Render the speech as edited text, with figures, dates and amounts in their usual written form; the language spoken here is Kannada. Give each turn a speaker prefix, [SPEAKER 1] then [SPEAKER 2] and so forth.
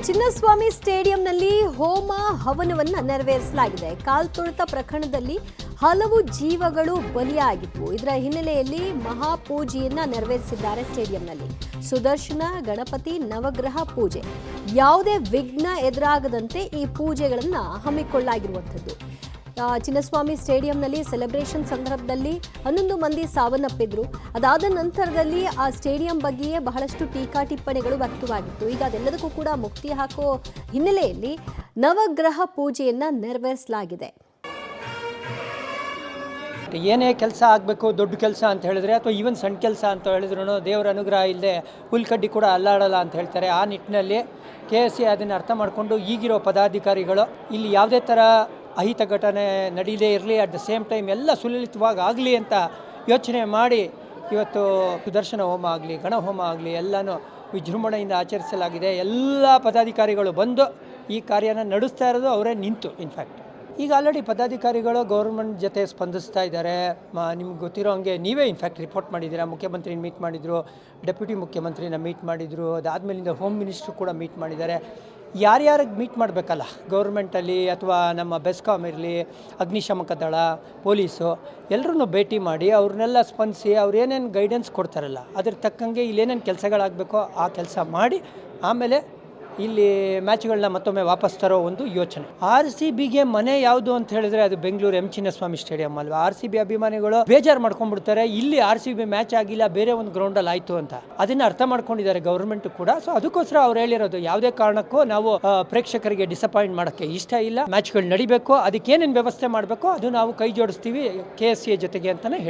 [SPEAKER 1] ಚಿನ್ನಸ್ವಾಮಿ ಸ್ಟೇಡಿಯಂನಲ್ಲಿ ಹೋಮ ಹವನವನ್ನು ನೆರವೇರಿಸಲಾಗಿದೆ. ಕಾಲ್ತುಳಿತ ಪ್ರಕರಣದಲ್ಲಿ ಹಲವು ಜೀವಗಳು ಬಲಿಯಾಗಿದ್ವು. ಇದರ ಹಿನ್ನೆಲೆಯಲ್ಲಿ ಮಹಾಪೂಜೆಯನ್ನ ನೆರವೇರಿಸಿದ್ದಾರೆ ಸ್ಟೇಡಿಯಂನಲ್ಲಿ. ಸುದರ್ಶನ ಗಣಪತಿ ನವಗ್ರಹ ಪೂಜೆ. ಯಾವುದೇ ವಿಘ್ನ ಎದುರಾಗದಂತೆ ಈ ಪೂಜೆಗಳನ್ನು ಹಮ್ಮಿಕೊಳ್ಳಲಾಗಿರುವಂಥದ್ದು. ಚಿನ್ನಸ್ವಾಮಿ ಸ್ಟೇಡಿಯಂನಲ್ಲಿ ಸೆಲೆಬ್ರೇಷನ್ ಸಂದರ್ಭದಲ್ಲಿ 11 ಮಂದಿ ಸಾವನ್ನಪ್ಪಿದ್ರು. ಅದಾದ ನಂತರದಲ್ಲಿ ಆ ಸ್ಟೇಡಿಯಂ ಬಗ್ಗೆಯೇ ಬಹಳಷ್ಟು ಟೀಕಾ ಟಿಪ್ಪಣಿಗಳು ವ್ಯಕ್ತವಾಗಿತ್ತು. ಈಗ ಅದೆಲ್ಲದಕ್ಕೂ ಕೂಡ ಮುಕ್ತಿ ಹಾಕೋ ಹಿನ್ನೆಲೆಯಲ್ಲಿ ನವಗ್ರಹ ಪೂಜೆಯನ್ನ ನೆರವೇರಿಸಲಾಗಿದೆ.
[SPEAKER 2] ಏನೇ ಕೆಲಸ ಆಗಬೇಕು, ದೊಡ್ಡ ಕೆಲಸ ಅಂತ ಹೇಳಿದ್ರೆ ಅಥವಾ ಈವನ್ ಸಣ್ಣ ಕೆಲಸ ಅಂತ ಹೇಳಿದ್ರು ದೇವರ ಅನುಗ್ರಹ ಇಲ್ಲದೆ ಹುಲ್ಕಡ್ಡಿ ಕೂಡ ಅಲ್ಲಾಡಲ್ಲ ಅಂತ ಹೇಳ್ತಾರೆ. ಆ ನಿಟ್ಟಿನಲ್ಲಿ KSE ಅದನ್ನು ಅರ್ಥ ಮಾಡಿಕೊಂಡು ಈಗಿರೋ ಪದಾಧಿಕಾರಿಗಳು ಇಲ್ಲಿ ಯಾವುದೇ ಥರ ಅಹಿತ ಘಟನೆ ನಡೀದೇ ಇರಲಿ, ಅಟ್ ದ ಸೇಮ್ ಟೈಮ್ ಎಲ್ಲ ಸುಲಲಿತವಾಗಿ ಆಗಲಿ ಅಂತ ಯೋಚನೆ ಮಾಡಿ ಇವತ್ತು ಸುದರ್ಶನ ಹೋಮ ಆಗಲಿ, ಗಣ ಹೋಮ ಆಗಲಿ ಎಲ್ಲನೂ ವಿಜೃಂಭಣೆಯಿಂದ ಆಚರಿಸಲಾಗಿದೆ. ಎಲ್ಲ ಪದಾಧಿಕಾರಿಗಳು ಬಂದು ಈ ಕಾರ್ಯನ ನಡೆಸ್ತಾ ಇರೋದು ಅವರೇ ನಿಂತು. ಇನ್ಫ್ಯಾಕ್ಟ್ ಈಗ ಆಲ್ರೆಡಿ ಪದಾಧಿಕಾರಿಗಳು ಗೌರ್ಮೆಂಟ್ ಜೊತೆ ಸ್ಪಂದಿಸ್ತಾ ಇದ್ದಾರೆ. ನಿಮ್ಗೆ ಗೊತ್ತಿರೋ ಹಂಗೆ ನೀವೇ ಇನ್ಫ್ಯಾಕ್ಟ್ ರಿಪೋರ್ಟ್ ಮಾಡಿದ್ದೀರಾ. ಮುಖ್ಯಮಂತ್ರಿನ ಮೀಟ್ ಮಾಡಿದರು, ಡೆಪ್ಯೂಟಿ ಮುಖ್ಯಮಂತ್ರಿನ ಮೀಟ್ ಮಾಡಿದರು, ಅದಾದಮೇಲಿಂದ ಹೋಮ್ ಮಿನಿಸ್ಟ್ರು ಕೂಡ ಮೀಟ್ ಮಾಡಿದ್ದಾರೆ. ಯಾರ್ಯಾರಿಗೆ ಮೀಟ್ ಮಾಡಬೇಕಲ್ಲ, ಗೌರ್ಮೆಂಟಲ್ಲಿ ಅಥವಾ ನಮ್ಮ ಬೆಸ್ಕಾಮ್ ಇರಲಿ, ಅಗ್ನಿಶಾಮಕ ದಳ, ಪೊಲೀಸು ಎಲ್ಲರೂ ಭೇಟಿ ಮಾಡಿ ಅವ್ರನ್ನೆಲ್ಲ ಸ್ಪಂದಿಸಿ ಅವ್ರು ಏನೇನು ಗೈಡೆನ್ಸ್ ಕೊಡ್ತಾರಲ್ಲ ಅದ್ರ ತಕ್ಕಂಗೆ ಇಲ್ಲೇನೇನು ಕೆಲಸಗಳಾಗಬೇಕೋ ಆ ಕೆಲಸ ಮಾಡಿ ಆಮೇಲೆ ಇಲ್ಲಿ ಮ್ಯಾಚ್ಗಳನ್ನ ಮತ್ತೊಮ್ಮೆ ವಾಪಸ್ ತರೋ ಒಂದು ಯೋಚನೆ. RCBಗೆ ಮನೆ ಯಾವುದು ಅಂತ ಹೇಳಿದ್ರೆ ಅದು ಬೆಂಗಳೂರು ಚಿನ್ನಸ್ವಾಮಿ ಸ್ಟೇಡಿಯಂ ಅಲ್ವಾ. RCB ಅಭಿಮಾನಿಗಳು ಬೇಜಾರು ಮಾಡ್ಕೊಂಡ್ಬಿಡ್ತಾರೆ, ಇಲ್ಲಿ RCB ಮ್ಯಾಚ್ ಆಗಿಲ್ಲ, ಬೇರೆ ಒಂದು ಗ್ರೌಂಡಲ್ಲಿ ಆಯಿತು ಅಂತ. ಅದನ್ನು ಅರ್ಥ ಮಾಡ್ಕೊಂಡಿದ್ದಾರೆ ಗೌರ್ಮೆಂಟ್ ಕೂಡ. ಸೊ ಅದಕ್ಕೋಸ್ಕರ ಅವ್ರು ಹೇಳಿರೋದು ಯಾವುದೇ ಕಾರಣಕ್ಕೂ ನಾವು ಪ್ರೇಕ್ಷಕರಿಗೆ ಡಿಸಪಾಯಿಂಟ್ ಮಾಡೋಕ್ಕೆ ಇಷ್ಟ ಇಲ್ಲ. ಮ್ಯಾಚ್ಗಳು ನಡಿಬೇಕು, ಅದಕ್ಕೇನೇನು ವ್ಯವಸ್ಥೆ ಮಾಡಬೇಕು ಅದು ನಾವು ಕೈ ಜೋಡಿಸ್ತೀವಿ KSE ಜೊತೆಗೆ ಅಂತಲೇ